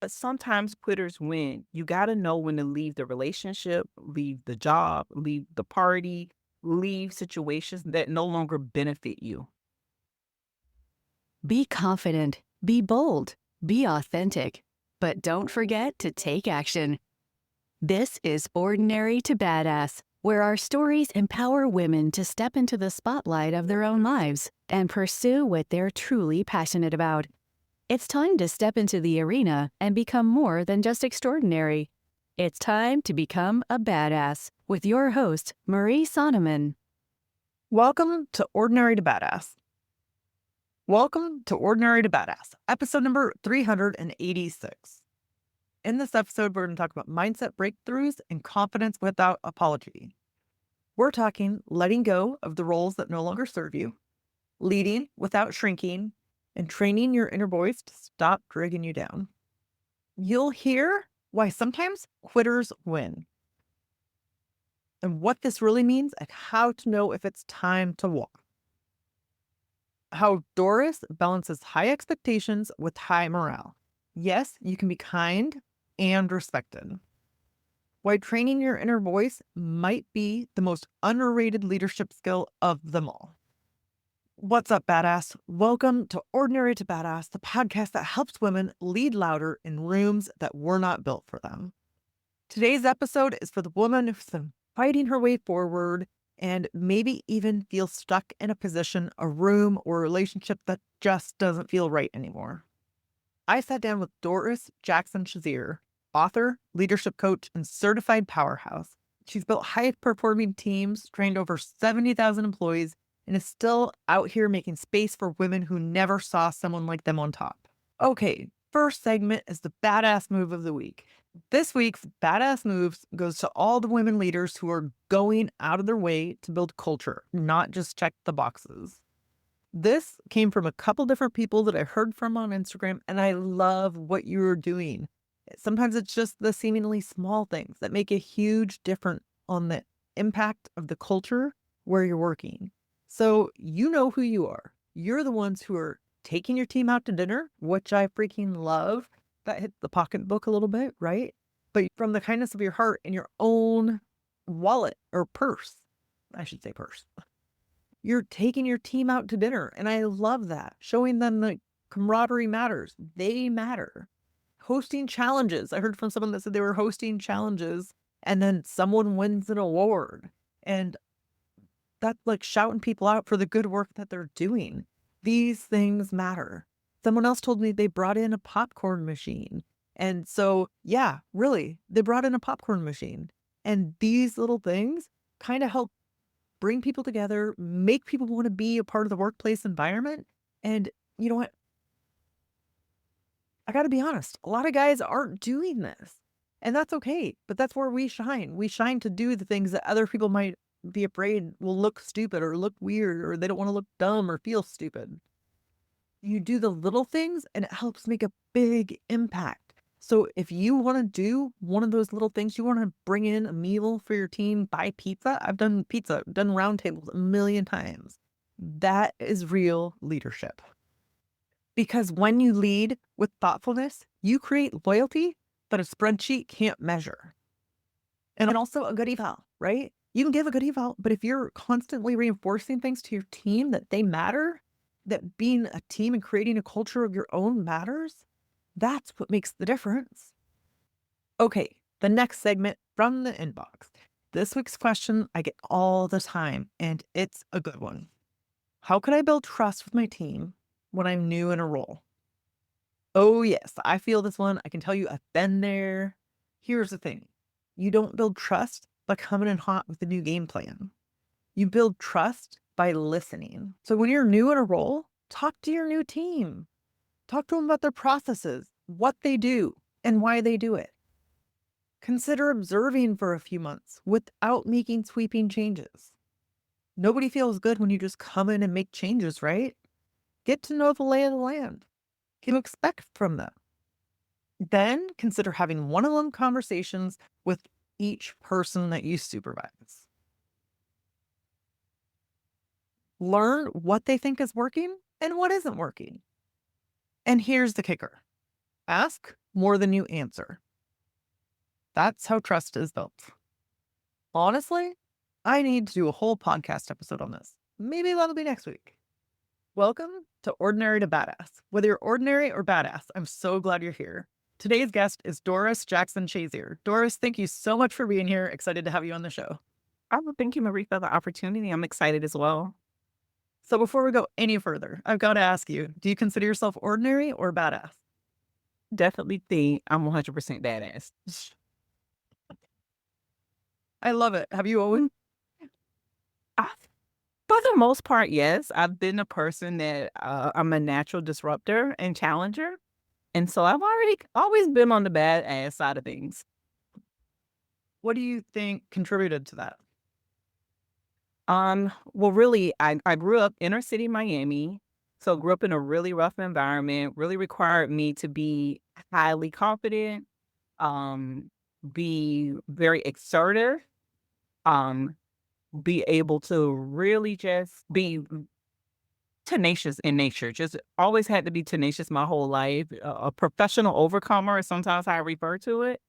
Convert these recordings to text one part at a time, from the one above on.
But sometimes quitters win. You got to know when to leave the relationship, leave the job, leave the party, leave situations that no longer benefit you. Be confident, be bold, be authentic, but don't forget to take action. This is Ordinary to Badass, where our stories empower women to step into the spotlight of their own lives and pursue what they're truly passionate about. It's time to step into the arena and become more than just extraordinary. It's time to become a badass with your host, Marie Sonneman. Welcome to Ordinary to Badass. Welcome to Ordinary to Badass, episode number 386. In this episode, we're going to talk about mindset breakthroughs and confidence without apology. We're talking letting go of the roles that no longer serve you, leading without shrinking, and training your inner voice to stop dragging you down. You'll hear why sometimes quitters win, and what this really means and how to know if it's time to walk. How Doris balances high expectations with high morale. Yes, you can be kind and respected. Why training your inner voice might be the most underrated leadership skill of them all. What's up, badass? Welcome to Ordinary to Badass, the podcast that helps women lead louder in rooms that were not built for them. Today's episode is for the woman who's been fighting her way forward and maybe even feels stuck in a position, a room, or a relationship that just doesn't feel right anymore. I sat down with Doris Jackson-Shazier, author, leadership coach, and certified powerhouse. She's built high-performing teams, trained over 70,000 employees, and is still out here making space for women who never saw someone like them on top. Okay, first segment is the badass move of the week. This week's badass moves goes to all the women leaders who are going out of their way to build culture, not just check the boxes. This came from a couple different people that I heard from on Instagram, and I love what you're doing. Sometimes it's just the seemingly small things that make a huge difference on the impact of the culture where you're working. So you know who you are. You're the ones who are taking your team out to dinner, which I freaking love. That hits the pocketbook a little bit, right? But from the kindness of your heart and your own wallet or purse, I should say purse. You're taking your team out to dinner. And I love that. Showing them that camaraderie matters. They matter. Hosting challenges. I heard from someone that said they were hosting challenges and then someone wins an award. And that's like shouting people out for the good work that they're doing. These things matter. Someone else told me they brought in a popcorn machine. And so, yeah, really, they brought in a popcorn machine. And these little things kind of help bring people together, make people want to be a part of the workplace environment. And you know what? I got to be honest, a lot of guys aren't doing this. And that's okay. But that's where we shine. We shine to do the things that other people might be afraid will look stupid or look weird or they don't want to look dumb or feel stupid. You do the little things and it helps make a big impact. So if you want to do one of those little things, you want to bring in a meal for your team, buy pizza. I've done pizza, done roundtables a million times. That is real leadership. Because when you lead with thoughtfulness, you create loyalty that a spreadsheet can't measure. And also a good eval, right? You can give a good eval, but if you're constantly reinforcing things to your team that they matter, that being a team and creating a culture of your own matters, that's what makes the difference. Okay, the next segment from the inbox. This week's question I get all the time, and it's a good one. How can I build trust with my team when I'm new in a role? Oh, yes, I feel this one. I can tell you I've been there. Here's the thing. You don't build trust by coming in hot with a new game plan. You build trust by listening. So when you're new in a role, talk to your new team. Talk to them about their processes, what they do, and why they do it. Consider observing for a few months without making sweeping changes. Nobody feels good when you just come in and make changes, right? Get to know the lay of the land. What can you expect from them? Then consider having one-on-one conversations with each person that you supervise. Learn what they think is working and what isn't working. And here's the kicker. Ask more than you answer. That's how trust is built. Honestly, I need to do a whole podcast episode on this. Maybe that'll be next week. Welcome to Ordinary to Badass. Whether you're ordinary or badass, I'm so glad you're here. Today's guest is Doris Jackson-Shazier. Doris, thank you so much for being here. Excited to have you on the show. Well, thank you, Marie, for the opportunity. I'm excited as well. So before we go any further, I've got to ask you, do you consider yourself ordinary or badass? Definitely think I'm 100% badass. I love it. Have you always? I, for the most part, yes. I've been a person that I'm a natural disruptor and challenger. And so I've already always been on the badass side of things. What do you think contributed to that? Well, really, I grew up inner city Miami. So grew up in a really rough environment, really required me to be highly confident, um, be very assertive, um, be able to really just be tenacious in nature. Just always had to be tenacious my whole life. A professional overcomer is sometimes how I refer to it.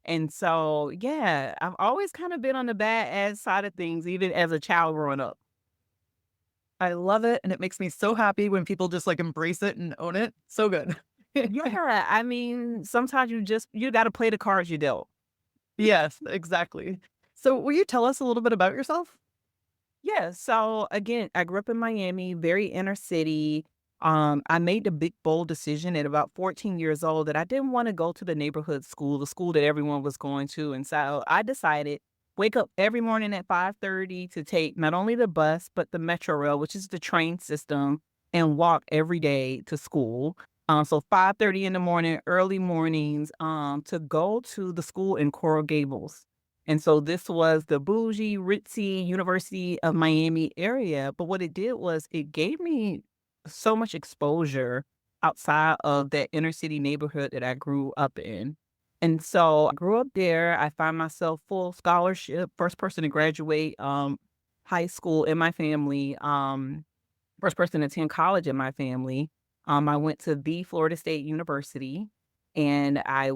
And so, yeah, I've always kind of been on the badass side of things, even as a child growing up. I love it. And it makes me so happy when people just like embrace it and own it. So good. Yeah, I mean, sometimes you got to play the cards you dealt. Yes, exactly. So will you tell us a little bit about yourself? Yeah. So again, I grew up in Miami, very inner city. I made the big bold decision at about 14 years old that I didn't want to go to the neighborhood school, the school that everyone was going to. And so I decided wake up every morning at 5:30 to take not only the bus, but the Metro Rail, which is the train system, and walk every day to school. So 5:30 in the morning, early mornings, to go to the school in Coral Gables. And so this was the bougie, ritzy University of Miami area, but what it did was it gave me so much exposure outside of that inner city neighborhood that I grew up in. And so I grew up there. I find myself full scholarship, first person to graduate high school in my family, first person to attend college in my family. I went to the Florida State University, and I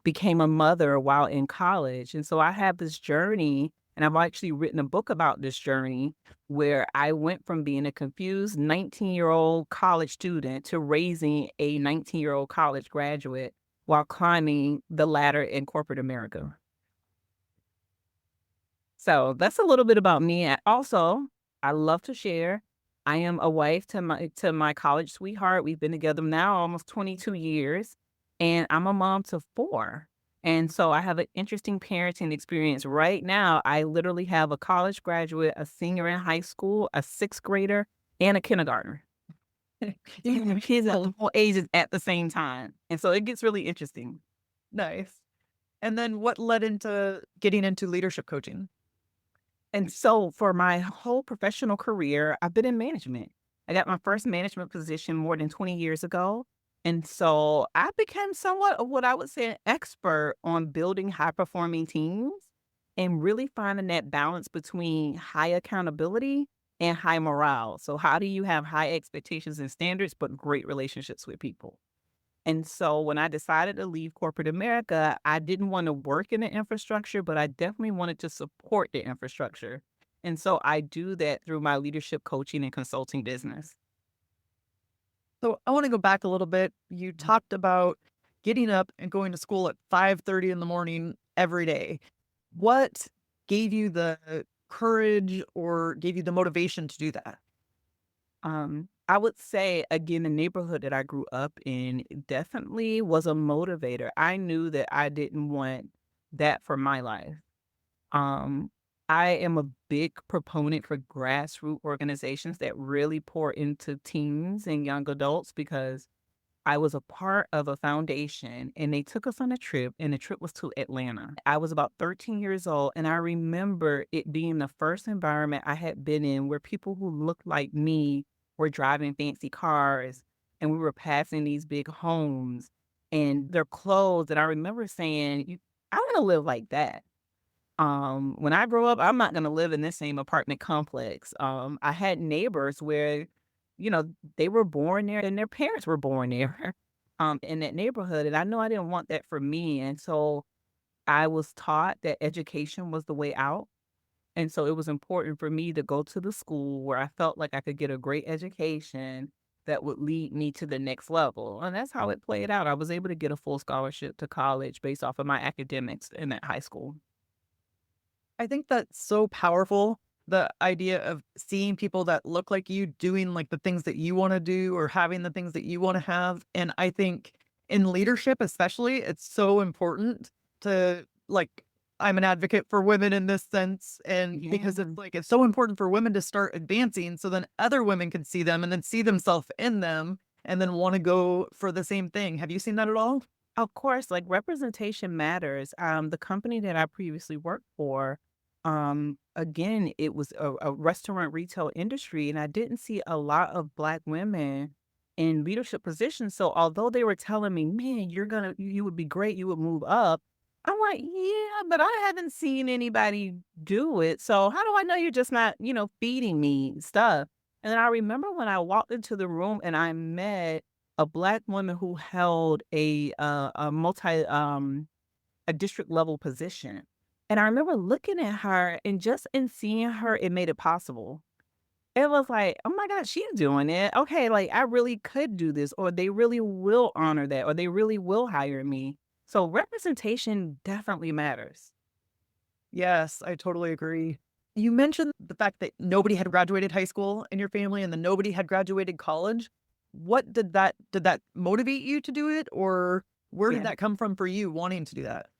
became a mother while in college. And so I have this journey, and I've actually written a book about this journey where I went from being a confused 19-year-old college student to raising a 19-year-old college graduate while climbing the ladder in corporate America. So that's a little bit about me. Also, I love to share. I am a wife to my college sweetheart. We've been together now almost 22 years, and I'm a mom to 4. And so I have an interesting parenting experience right now. I literally have a college graduate, a senior in high school, a 6th grader, and a kindergartner. You have kids of all ages at the same time. And so it gets really interesting. Nice. And then what led into getting into leadership coaching? And so for my whole professional career, I've been in management. I got my first management position more than 20 years ago. And so I became somewhat of what I would say an expert on building high performing teams and really finding that balance between high accountability and high morale. So, how do you have high expectations and standards, but great relationships with people? And so when I decided to leave corporate America, I didn't want to work in the infrastructure, but I definitely wanted to support the infrastructure. And so I do that through my leadership coaching and consulting business. So I want to go back a little bit. You talked about getting up and going to school at 5:30 in the morning every day. What gave you the courage or gave you the motivation to do that? I would say, again, the neighborhood that I grew up in definitely was a motivator. I knew that I didn't want that for my life. Um, I am a big proponent for grassroots organizations that really pour into teens and young adults because I was a part of a foundation and they took us on a trip, and the trip was to Atlanta. I was about 13 years old, and I remember it being the first environment I had been in where people who looked like me were driving fancy cars, and we were passing these big homes and their clothes. And I remember saying, I want to live like that. When I grow up, I'm not gonna live in this same apartment complex. I had neighbors where, you know, they were born there and their parents were born there. in that neighborhood, and I know I didn't want that for me, and so I was taught that education was the way out, and so it was important for me to go to the school where I felt like I could get a great education that would lead me to the next level, and that's how it played out. I was able to get a full scholarship to college based off of my academics in that high school. I think that's so powerful. The idea of seeing people that look like you doing like the things that you want to do or having the things that you want to have. And I think in leadership, especially, it's so important to like, I'm an advocate for women in this sense. And Yeah. because it's like, it's so important for women to start advancing so then other women can see them and then see themselves in them and then want to go for the same thing. Have you seen that at all? Of course, like, representation matters. The company that I previously worked for, again, it was a restaurant retail industry, and I didn't see a lot of Black women in leadership positions. So although they were telling me, "Man, you would be great, you would move up," I'm like, "Yeah, but I haven't seen anybody do it. So how do I know you're just not, feeding me stuff?" And then I remember when I walked into the room and I met a Black woman who held a district level position. And I remember looking at her, and just in seeing her, it made it possible. It was like, "Oh my god, she's doing it. Okay, like, I really could do this," or "They really will honor that," or "They really will hire me." So representation definitely matters. Yes, I totally agree. You mentioned the fact that nobody had graduated high school in your family and then nobody had graduated college. What did that motivate you to do it, or where did Yeah. that come from for you wanting to do that?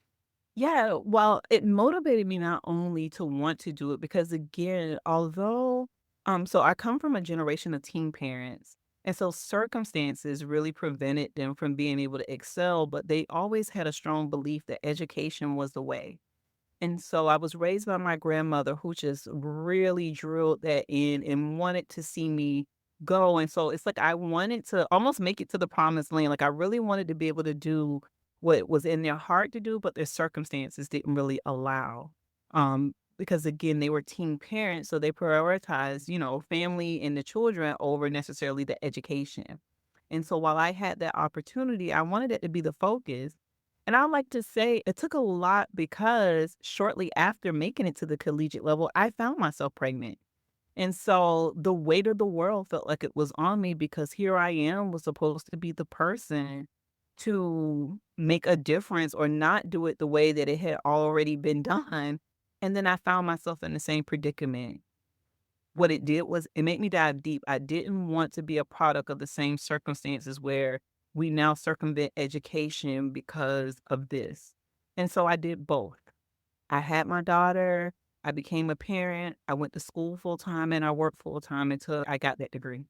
Yeah, well, it motivated me not only to want to do it because again, although so I come from a generation of teen parents, and so circumstances really prevented them from being able to excel, but they always had a strong belief that education was the way. And so I was raised by my grandmother who just really drilled that in and wanted to see me go. And so it's like I wanted to almost make it to the promised land. Like I really wanted to be able to do what was in their heart to do, but their circumstances didn't really allow. Because again, they were teen parents, so they prioritized, family and the children over necessarily the education. And so while I had that opportunity, I wanted it to be the focus. And I like to say it took a lot because shortly after making it to the collegiate level, I found myself pregnant. And so the weight of the world felt like it was on me because here I am, was supposed to be the person to make a difference or not do it the way that it had already been done. And then I found myself in the same predicament. What it did was it made me dive deep. I didn't want to be a product of the same circumstances where we now circumvent education because of this. And so I did both. I had my daughter, I became a parent, I went to school full time, and I worked full time until I got that degree.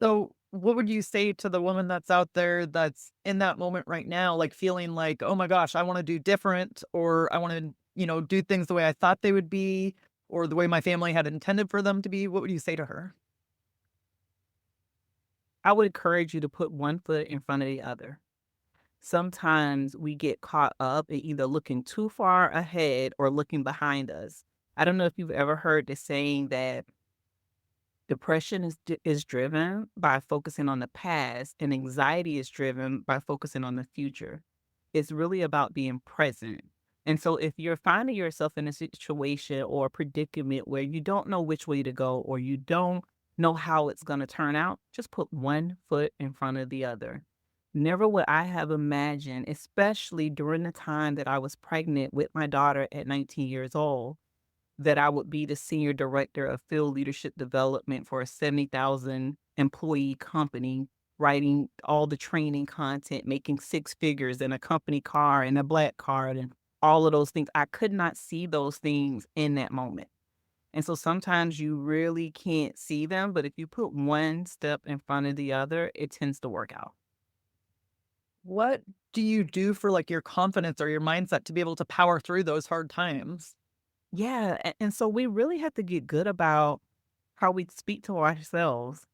So, what would you say to the woman that's out there that's in that moment right now, like feeling like, "Oh my gosh, I want to do different," or "I want to, do things the way I thought they would be, or the way my family had intended for them to be." What would you say to her? I would encourage you to put one foot in front of the other. Sometimes we get caught up in either looking too far ahead or looking behind us. I don't know if you've ever heard the saying that depression is driven by focusing on the past, and anxiety is driven by focusing on the future. It's really about being present. And so if you're finding yourself in a situation or a predicament where you don't know which way to go or you don't know how it's going to turn out, just put one foot in front of the other. Never would I have imagined, especially during the time that I was pregnant with my daughter at 19 years old, that I would be the senior director of field leadership development for a 70,000 employee company, writing all the training content, making six figures in a company car and a black card and all of those things. I could not see those things in that moment. And so sometimes you really can't see them, but if you put one step in front of the other, it tends to work out. What do you do for like your confidence or your mindset to be able to power through those hard times? Yeah. And so we really have to get good about how we speak to ourselves.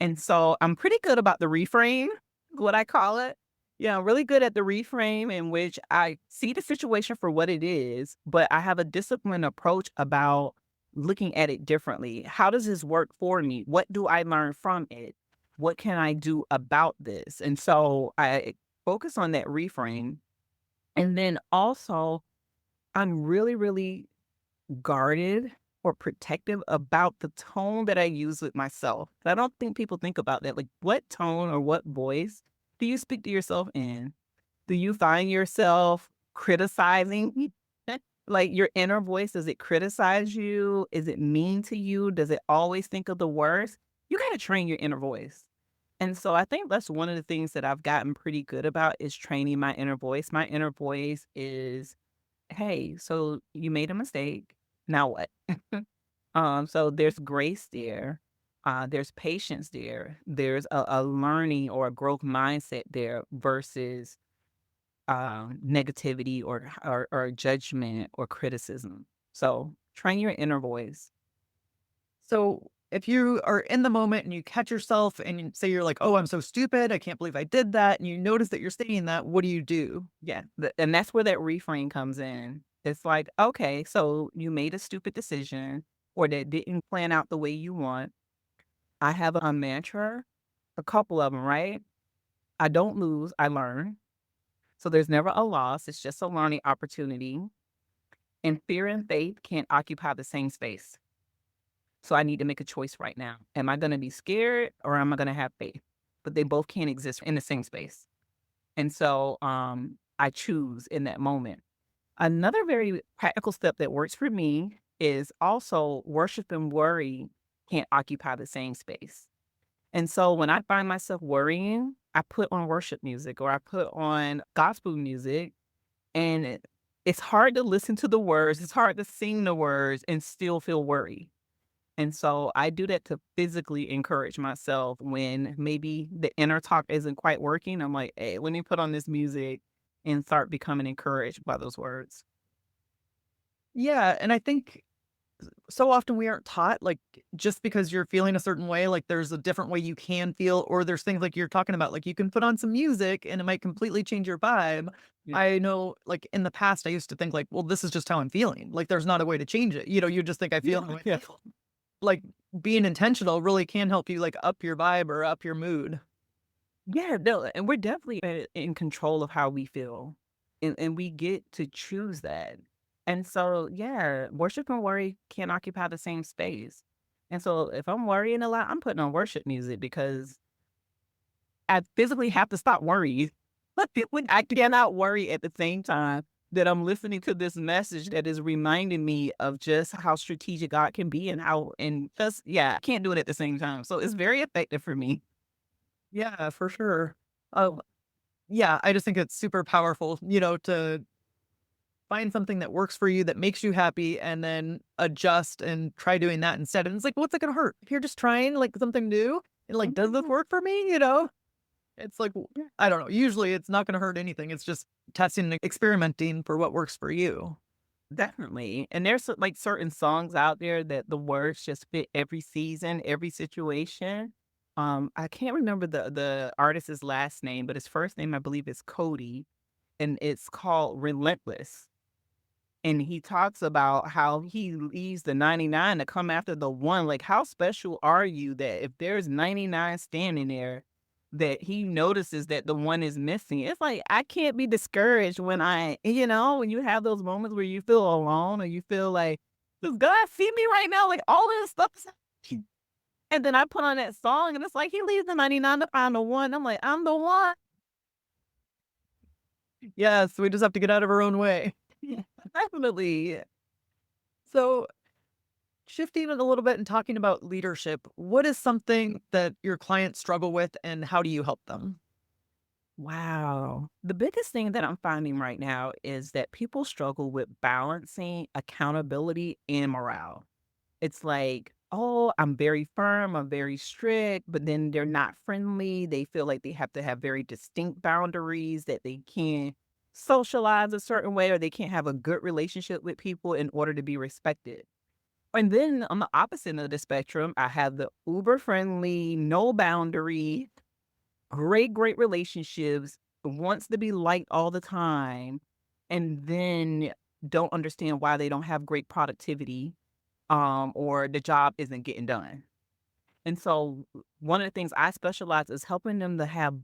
And so I'm pretty good about the reframe, what I call it. Yeah, I'm really good at the reframe in which I see the situation for what it is, but I have a disciplined approach about looking at it differently. How does this work for me? What do I learn from it? what can I do about this? And so I focus on that reframe. And then also, I'm really, really guarded or protective about the tone that I use with myself. I don't think people think about that. Like, what tone or what voice do you speak to yourself in? Do you find yourself criticizing? Like your inner voice, does it criticize you? Is it mean to you? Does it always think of the worst? You got to train your inner voice. And so I think that's one of the things that I've gotten pretty good about is training my inner voice. My inner voice is, hey, so you made a mistake. Now what? So there's grace there. There's patience there. There's a learning or a growth mindset there versus negativity or judgment or criticism. So train your inner voice. So if you are in the moment and you catch yourself and you say you're like, "Oh, I'm so stupid. I can't believe I did that." And you notice that you're saying that, what do you do? Yeah. And that's where that reframe comes in. It's like, okay, so you made a stupid decision or that didn't plan out the way you want. I have a mantra, a couple of them, right? I don't lose, I learn. So there's never a loss. It's just a learning opportunity. And fear and faith can't occupy the same space. So I need to make a choice right now. Am I going to be scared or am I going to have faith? But they both can't exist in the same space. And so I choose in that moment. Another very practical step that works for me is also worship and worry can't occupy the same space. And so when I find myself worrying, I put on worship music or I put on gospel music and it's hard to listen to the words. It's hard to sing the words and still feel worried. And so I do that to physically encourage myself when maybe the inner talk isn't quite working. I'm like, hey, let me put on this music and start becoming encouraged by those words. Yeah, and I think so often we aren't taught, like, just because you're feeling a certain way, like, there's a different way you can feel, or there's things like you're talking about, like, you can put on some music and it might completely change your vibe. Yeah. I know, like, in the past, I used to think, like, well, this is just how I'm feeling. Like, there's not a way to change it. You just think I feel how I Yeah. feel. Like, being intentional really can help you, like, up your vibe or up your mood. Yeah, no, and we're definitely in control of how we feel. And we get to choose that. And so, yeah, worship and worry can't occupy the same space. And so if I'm worrying a lot, I'm putting on worship music because I physically have to stop worrying. I cannot worry at the same time that I'm listening to this message that is reminding me of just how strategic God can be and how, and just, yeah, I can't do it at the same time. So it's very effective for me. Yeah, for sure. Oh, yeah, I just think it's super powerful, to find something that works for you, that makes you happy, and then adjust and try doing that instead. And it's like, what's it gonna hurt? If you're just trying like something new and like, does this Mhm. work for me? It's like, Yeah. I don't know. Usually it's not gonna hurt anything. It's just testing and experimenting for what works for you. Definitely. And there's like certain songs out there that the words just fit every season, every situation. I can't remember the artist's last name, but his first name I believe is Cody, and it's called Relentless. And he talks about how he leaves the 99 to come after the one. Like, how special are you that if there's 99 standing there, that he notices that the one is missing? It's like, I can't be discouraged when when you have those moments where you feel alone or you feel like, does God see me right now? Like, all this stuff is happening. And then I put on that song and it's like, he leaves the 99 to find the one. I'm like, I'm the one. Yes, we just have to get out of our own way. Yeah, definitely. So shifting it a little bit and talking about leadership, what is something that your clients struggle with and how do you help them? Wow. The biggest thing that I'm finding right now is that people struggle with balancing accountability and morale. It's like, oh, I'm very firm, I'm very strict, but then they're not friendly. They feel like they have to have very distinct boundaries, that they can't socialize a certain way or they can't have a good relationship with people in order to be respected. And then on the opposite end of the spectrum, I have the uber friendly, no boundary, great relationships, wants to be liked all the time, and then don't understand why they don't have great productivity, or the job isn't getting done. And so one of the things I specialize is helping them to have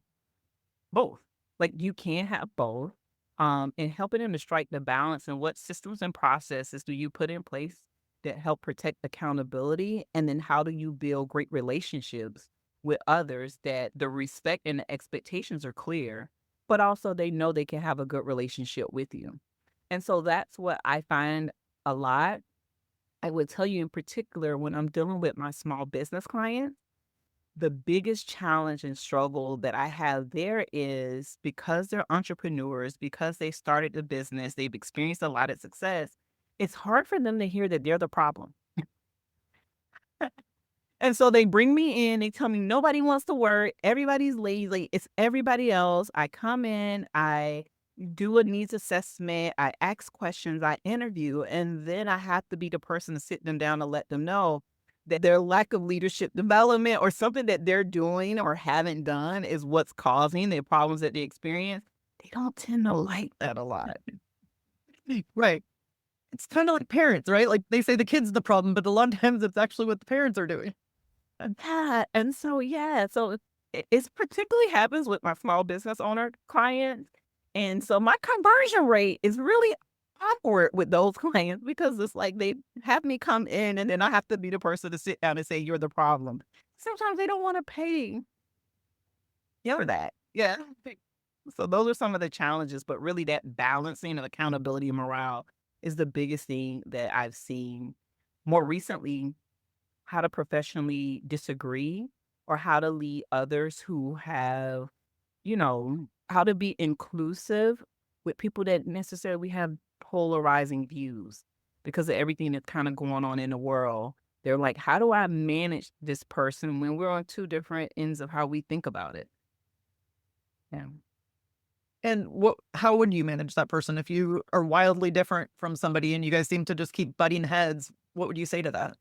both. Like you can have both, and helping them to strike the balance and what systems and processes do you put in place that help protect accountability, and then how do you build great relationships with others that the respect and the expectations are clear, but also they know they can have a good relationship with you. And so that's what I find a lot. I would tell you in particular when I'm dealing with my small business clients, the biggest challenge and struggle that I have there is because they're entrepreneurs, because they started the business, they've experienced a lot of success, it's hard for them to hear that they're the problem. And so they bring me in, they tell me nobody wants to work, everybody's lazy, it's everybody else. I come in, I do a needs assessment, I ask questions, I interview, and then I have to be the person to sit them down and let them know that their lack of leadership development or something that they're doing or haven't done is what's causing the problems that they experience. They don't tend to like that a lot. Right. It's kind of like parents, right? Like they say the kid's the problem, but a lot of times it's actually what the parents are doing. Yeah, and so yeah, so it's particularly happens with my small business owner clients, and so my conversion rate is really awkward with those clients because it's like they have me come in, and then I have to be the person to sit down and say, "You're the problem." Sometimes they don't wanna pay for that. Yeah. So those are some of the challenges, but really that balancing of accountability and morale is the biggest thing that I've seen more recently, how to professionally disagree or how to lead others who have, how to be inclusive with people that necessarily have polarizing views because of everything that's kind of going on in the world. They're like, how do I manage this person when we're on two different ends of how we think about it? Yeah. And how would you manage that person if you are wildly different from somebody and you guys seem to just keep butting heads? What would you say to that?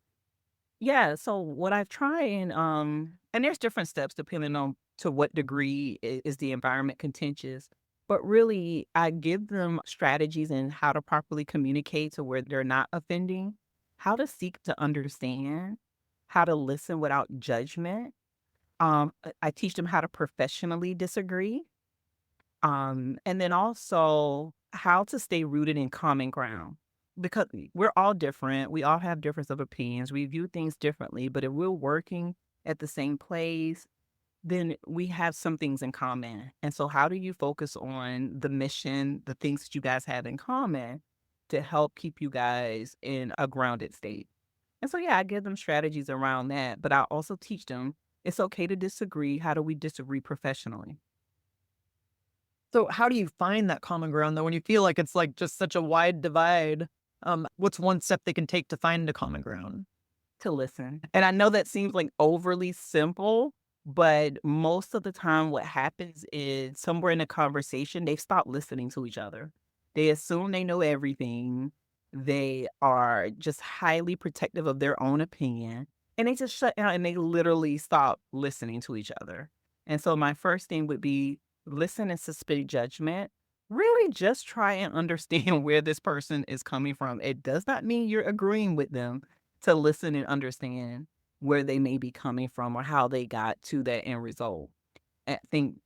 Yeah, so what I've tried and there's different steps depending on to what degree is the environment contentious, but really I give them strategies and how to properly communicate to where they're not offending, how to seek to understand, how to listen without judgment. I teach them how to professionally disagree, and then also how to stay rooted in common ground. Because we're all different. We all have difference of opinions. We view things differently, but if we're working at the same place, then we have some things in common. And so how do you focus on the mission, the things that you guys have in common to help keep you guys in a grounded state? And so yeah, I give them strategies around that, but I also teach them it's okay to disagree. How do we disagree professionally? So how do you find that common ground though when you feel like it's like just such a wide divide? What's one step they can take to find a common ground? To listen. And I know that seems like overly simple, but most of the time what happens is somewhere in the conversation, they've stopped listening to each other. They assume they know everything. They are just highly protective of their own opinion. And they just shut down and they literally stop listening to each other. And so my first thing would be listen and suspend judgment. Really just try and understand where this person is coming from. It does not mean you're agreeing with them to listen and understand where they may be coming from or how they got to that end result. I think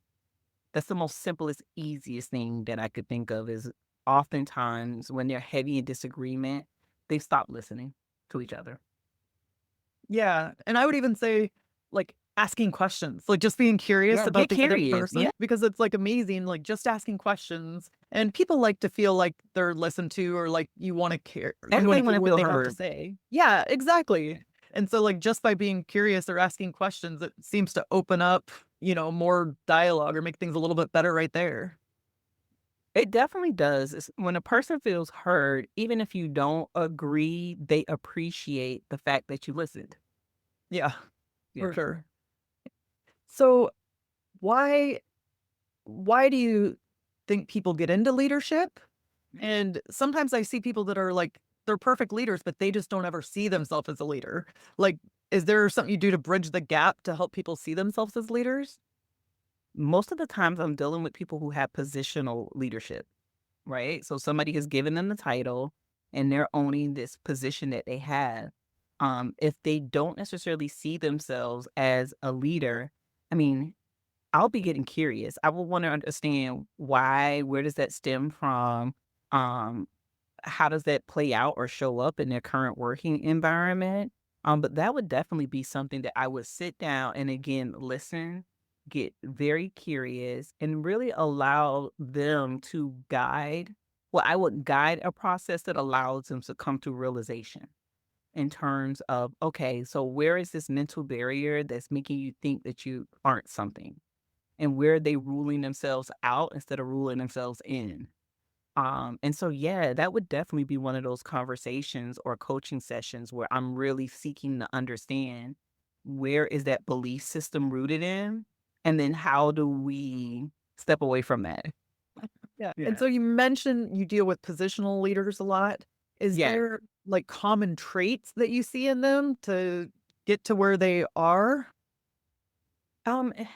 that's the most simplest, easiest thing that I could think of is oftentimes when they're heavy in disagreement, they stop listening to each other. Yeah, and I would even say, like, asking questions, like, just being curious Yeah, get about the other curious. person Yeah. because it's, like, amazing, like, just asking questions, and people like to feel like they're listened to or, like, you wanna Everybody want hear to what feel they have to heard. say. Yeah, exactly, and so, like, just by being curious or asking questions, it seems to open up, more dialogue or make things a little bit better right there. It definitely does. When a person feels heard, even if you don't agree, they appreciate the fact that you listened. Yeah, Yeah. for sure. So, why why do you think people get into leadership? And sometimes I see people that are like, they're perfect leaders, but they just don't ever see themselves as a leader. Like, is there something you do to bridge the gap to help people see themselves as leaders? Most of the times I'm dealing with people who have positional leadership, right? So somebody has given them the title and they're owning this position that they have. If they don't necessarily see themselves as a leader, I mean, I'll be getting curious. I will want to understand why, where does that stem from? Um, how does that play out or show up in their current working environment? But that would definitely be something that I would sit down and again listen, get very curious, and really allow them to guide. Well, I would guide a process that allows them to come to realization in terms of, okay, so where is this mental barrier that's making you think that you aren't something? And where are they ruling themselves out instead of ruling themselves in? And so, yeah, that would definitely be one of those conversations or coaching sessions where I'm really seeking to understand where is that belief system rooted in? And then how do we step away from that? Yeah. And Yeah. so you mentioned you deal with positional leaders a lot. Is Yeah. there like common traits that you see in them to get to where they are? Um, eh,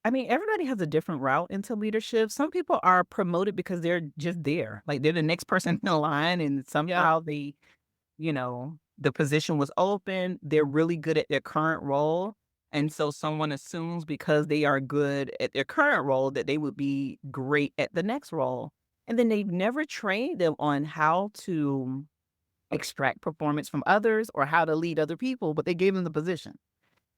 I mean, everybody has a different route into leadership. Some people are promoted because they're just there. Like they're the next person in line and Yeah. somehow the position was open, they're really good at their current role, and so someone assumes because they are good at their current role that they would be great at the next role, and then they've never trained them on how to extract performance from others or how to lead other people, but they gave them the position.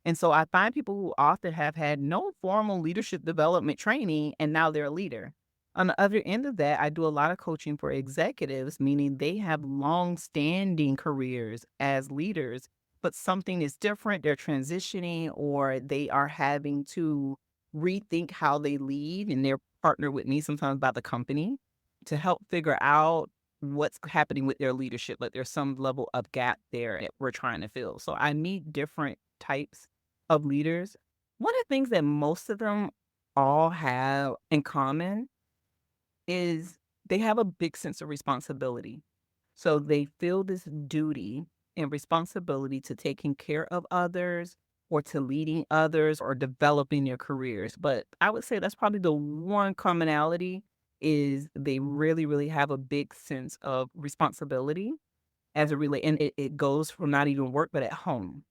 And so I find people who often have had no formal leadership development training and now they're a leader. On the other end of that, I do a lot of coaching for executives, meaning they have long standing careers as leaders, but something is different. They're transitioning or they are having to rethink how they lead. And they're partnered with me sometimes by the company to help figure out what's happening with their leadership. But there's some level of gap there that we're trying to fill. So I meet different types of leaders. One of the things that most of them all have in common is they have a big sense of responsibility. So they feel this duty and responsibility to taking care of others or to leading others or developing their careers. But I would say that's probably the one commonality is they really, really have a big sense of responsibility as it relate and it goes from not even work, but at home.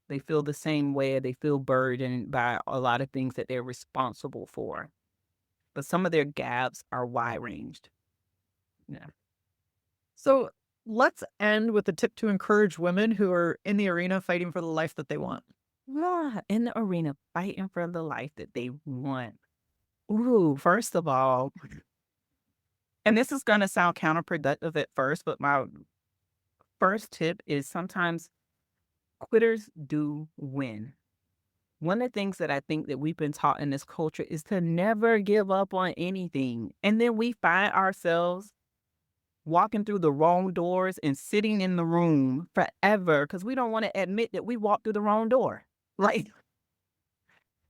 They feel the same way, they feel burdened by a lot of things that they're responsible for, but some of their gaps are wide ranged. Yeah. So let's end with a tip to encourage women who are in the arena fighting for the life that they want. Yeah, in the arena, fighting for the life that they want. Ooh, first of all, and this is gonna sound counterproductive at first, but my first tip is sometimes quitters do win. One of the things that I think that we've been taught in this culture is to never give up on anything. And then we find ourselves walking through the wrong doors and sitting in the room forever because we don't want to admit that we walked through the wrong door. Like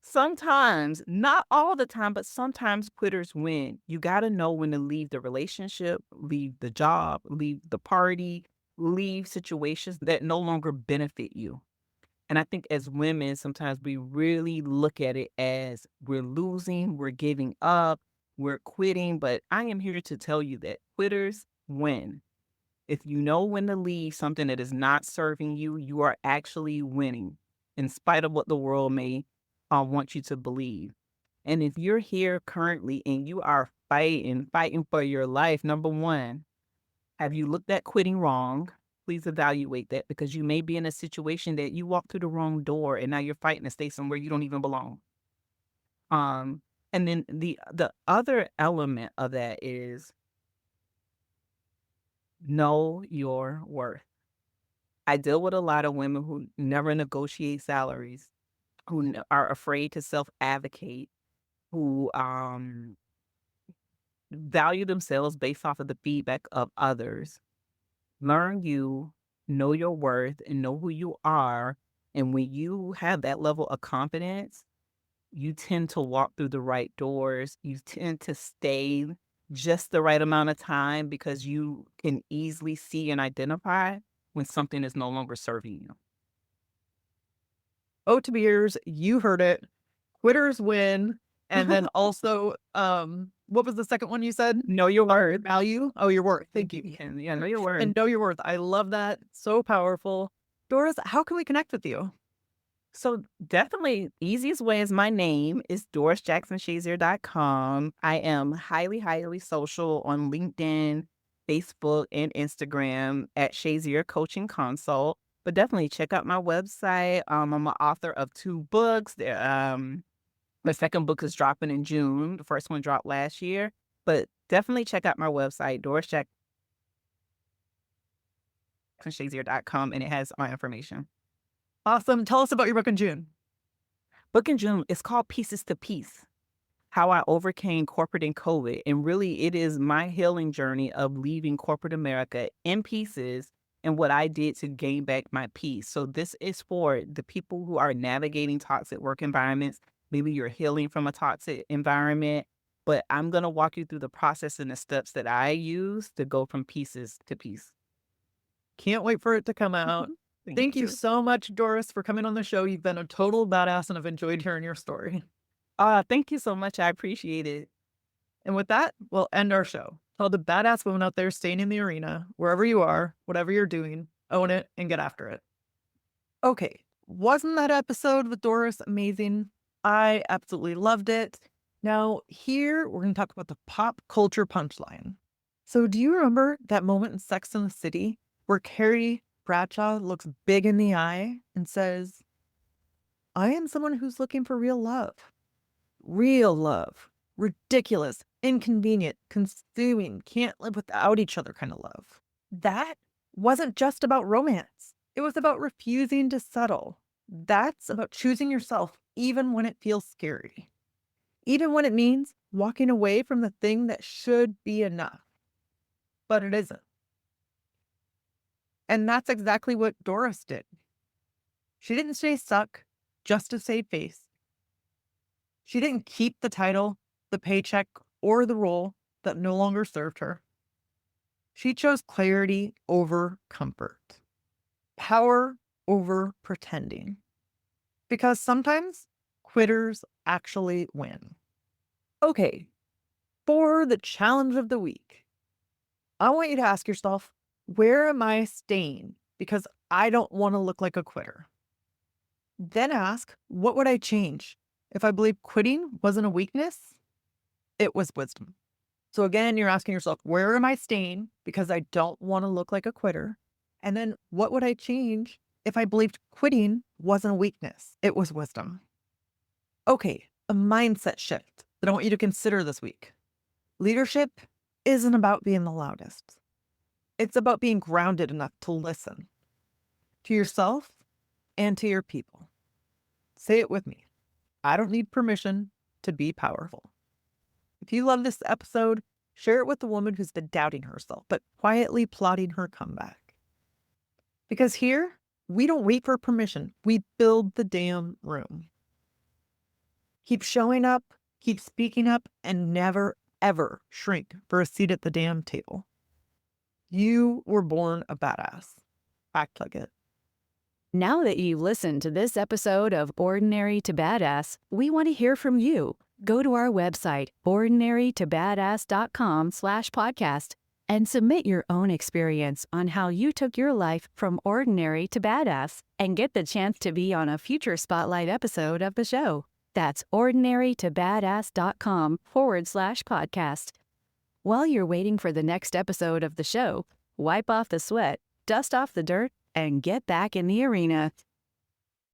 sometimes, not all the time, but sometimes quitters win. You got to know when to leave the relationship, leave the job, leave the party, leave situations that no longer benefit you. And I think as women, sometimes we really look at it as we're losing, we're giving up, we're quitting. But I am here to tell you that quitters win. If you know when to leave something that is not serving you, you are actually winning, in spite of what the world may want you to believe. And if you're here currently and you are fighting for your life, number one, have you looked at quitting wrong? Please evaluate that because you may be in a situation that you walked through the wrong door and now you're fighting to stay somewhere you don't even belong. Um, and then the other element of that is know your worth. I deal with a lot of women who never negotiate salaries, who are afraid to self advocate, who value themselves based off of the feedback of others. Learn you, know your worth, and know who you are. And when you have that level of confidence, you tend to walk through the right doors. You tend to stay just the right amount of time because you can easily see and identify when something is no longer serving you. Oh, to be yours, you heard it. Quitters win. And then also, What was the second one you said? Know your worth. Value? Oh, your worth. Thank you. Yeah, know your worth. And know your worth. I love that. So powerful. Doris, how can we connect with you? So definitely easiest way is my name is DorisJackson-Shazier.com. I am highly, highly social on LinkedIn, Facebook, and Instagram at Shazier Coaching Consult. But definitely check out my website. I'm an author of 2 books. The second book is dropping in June. The first one dropped last year. But definitely check out my website, DorisJackson-Shazier.com, and it has my information. Awesome. Tell us about your book in June. Book in June, it's called Pieces to Peace: How I Overcame Corporate and COVID. And really, it is my healing journey of leaving corporate America in pieces and what I did to gain back my peace. So this is for the people who are navigating toxic work environments. Maybe you're healing from a toxic environment, but I'm going to walk you through the process and the steps that I use to go from pieces to peace. Can't wait for it to come out. Thank you so much, Doris, for coming on the show. You've been a total badass, and I've enjoyed hearing your story. Thank you so much. I appreciate it. And with that, we'll end our show. Tell the badass women out there staying in the arena, wherever you are, whatever you're doing, own it and get after it. Okay, wasn't that episode with Doris amazing? I absolutely loved it. Now, here we're going to talk about the pop culture punchline. So, do you remember that moment in Sex and the City where Carrie Bradshaw looks big in the eye and says, I am someone who's looking for real love. Real love. Ridiculous, inconvenient, consuming, can't live without each other kind of love. That wasn't just about romance. It was about refusing to settle. That's about choosing yourself even when it feels scary. Even when it means walking away from the thing that should be enough. But it isn't. And that's exactly what Doris did. She didn't stay stuck just to save face. She didn't keep the title, the paycheck, or the role that no longer served her. She chose clarity over comfort, power over pretending. Because sometimes quitters actually win. Okay, for the challenge of the week, I want you to ask yourself, where am I staying? Because I don't want to look like a quitter. Then ask, what would I change? If I believed quitting wasn't a weakness, it was wisdom. So again, you're asking yourself, where am I staying? Because I don't want to look like a quitter. And then what would I change if I believed quitting wasn't a weakness? It was wisdom. Okay, a mindset shift that I want you to consider this week. Leadership isn't about being the loudest. It's about being grounded enough to listen to yourself and to your people. Say it with me. I don't need permission to be powerful. If you love this episode, share it with the woman who's been doubting herself, but quietly plotting her comeback. Because here, we don't wait for permission. We build the damn room. Keep showing up, keep speaking up, and never, ever shrink for a seat at the damn table. You were born a badass. Act like it. Now that you've listened to this episode of Ordinary to Badass, we want to hear from you. Go to our website, ordinarytobadass.com/podcast, and submit your own experience on how you took your life from ordinary to badass and get the chance to be on a future spotlight episode of the show. That's ordinarytobadass.com/podcast. While you're waiting for the next episode of the show, wipe off the sweat, dust off the dirt, and get back in the arena.